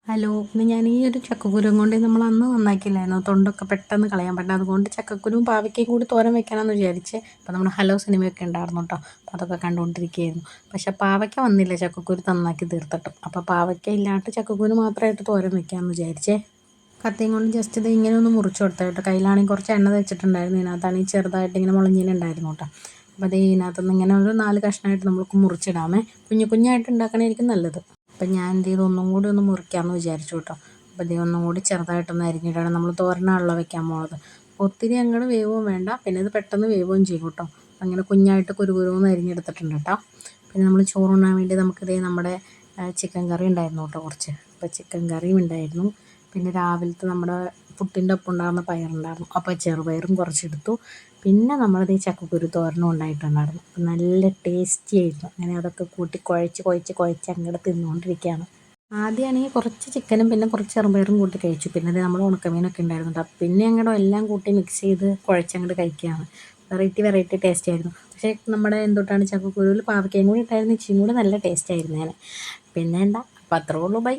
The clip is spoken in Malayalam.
ഹലോ. പിന്നെ ഞാൻ ഈ ഒരു ചക്കക്കുരുവും കൊണ്ട് നമ്മൾ അന്ന് നന്നാക്കിയില്ലായിരുന്നോ, തൊണ്ടൊക്കെ പെട്ടെന്ന് കളയാൻ പറ്റും. അതുകൊണ്ട് ചക്കക്കുരുവും പാവയ്ക്കയും കൂടി തോരൻ വെക്കണമെന്ന് വിചാരിച്ച് അപ്പോൾ നമ്മുടെ ഹലോ സിനിമയൊക്കെ ഉണ്ടായിരുന്നു കേട്ടോ. അപ്പോൾ അതൊക്കെ കണ്ടുകൊണ്ടിരിക്കുകയായിരുന്നു. പക്ഷേ പാവയ്ക്ക വന്നില്ല ചക്കക്കുരു നന്നാക്കി തീർത്തിട്ടും. അപ്പോൾ പാവയ്ക്ക ഇല്ലാണ്ട് ചക്കക്കുരു മാത്രമായിട്ട് തോരൻ വെക്കാമെന്ന് വിചാരിച്ചേ. കത്തിയും കൊണ്ട് ജസ്റ്റ് ഇത് ഇങ്ങനെ ഒന്ന് മുറിച്ച് കൊടുത്തത് കേട്ടോ. കയ്യിലാണെങ്കിൽ കുറച്ച് എണ്ണ തേച്ചിട്ടുണ്ടായിരുന്നു. ഇതിനകത്താണെങ്കിൽ ചെറുതായിട്ട് ഇങ്ങനെ മുളഞ്ഞിട്ടുണ്ടായിരുന്നു കേട്ടോ. അപ്പോൾ അത് ഇതിനകത്തുനിന്ന് ഇങ്ങനെ ഒരു 4 കഷ്ണമായിട്ട് നമുക്ക് മുറിച്ചിടാമേ. കുഞ്ഞു കുഞ്ഞായിട്ട് ഉണ്ടാക്കണമായിരിക്കും നല്ലത്. അപ്പം ഞാൻ എന്ത് ചെയ്തു, ഒന്നും കൂടി ഒന്ന് മുറിക്കാമെന്ന് വിചാരിച്ചു കേട്ടോ. അപ്പോൾ ഇത് ഒന്നും കൂടി ചെറുതായിട്ടൊന്ന് അരിഞ്ഞിടണം. നമ്മൾ തോരനാണല്ലോ വെക്കാൻ പോകുന്നത്. ഒത്തിരി അങ്ങോട്ട് വേവുകയും വേണ്ട, പിന്നെ ഇത് പെട്ടെന്ന് വേവുകയും ചെയ്യും കേട്ടോ. അങ്ങനെ കുഞ്ഞായിട്ട് കുരുകുരുന്ന് അരിഞ്ഞെടുത്തിട്ടുണ്ട് കേട്ടോ. പിന്നെ നമ്മൾ ചോറുണ്ണാൻ വേണ്ടി നമുക്കിതേ നമ്മുടെ ചിക്കൻ കറി ഉണ്ടായിരുന്നു കേട്ടോ കുറച്ച്. അപ്പോൾ ചിക്കൻ കറിയും ഉണ്ടായിരുന്നു. പിന്നെ രാവിലത്തെ നമ്മുടെ പുട്ടിൻ്റെ ഒപ്പം ഉണ്ടാകുന്ന പയറുണ്ടായിരുന്നു, അപ്പോൾ ചെറുപയറും കുറച്ചെടുത്തു. പിന്നെ നമ്മളത് ഈ ചക്കക്കുരു തോരനും ഉണ്ടായിട്ടുണ്ടായിരുന്നു. അപ്പം നല്ല ടേസ്റ്റി ആയിരുന്നു. അങ്ങനെ അതൊക്കെ കൂട്ടി കുഴച്ച് അങ്ങോട്ട് തിന്നുകൊണ്ടിരിക്കുകയാണ്. ആദ്യമാണെങ്കിൽ കുറച്ച് ചിക്കനും പിന്നെ കുറച്ച് ചെറുപയറും കൂട്ടി കഴിച്ചു. പിന്നെ അത് നമ്മൾ ഉണക്കമീനൊക്കെ ഉണ്ടായിരുന്നു കേട്ടോ. പിന്നെ അങ്ങോട്ട് എല്ലാം കൂട്ടി മിക്സ് ചെയ്ത് കുഴച്ചങ്ങോട്ട് കഴിക്കുകയാണ്. വെറൈറ്റി ടേസ്റ്റ് ആയിരുന്നു. പക്ഷേ നമ്മുടെ എന്തുകൊണ്ടാണ് ചക്കക്കുരുവിൽ പാവയ്ക്കയും കൂടി ഇട്ടായിരുന്നു, ഇച്ചിരിയും കൂടി നല്ല ടേസ്റ്റ് ആയിരുന്നു. ഞാൻ പിന്നെ എന്താ, അപ്പോൾ അത്രേ ഉള്ളൂ. ബൈ.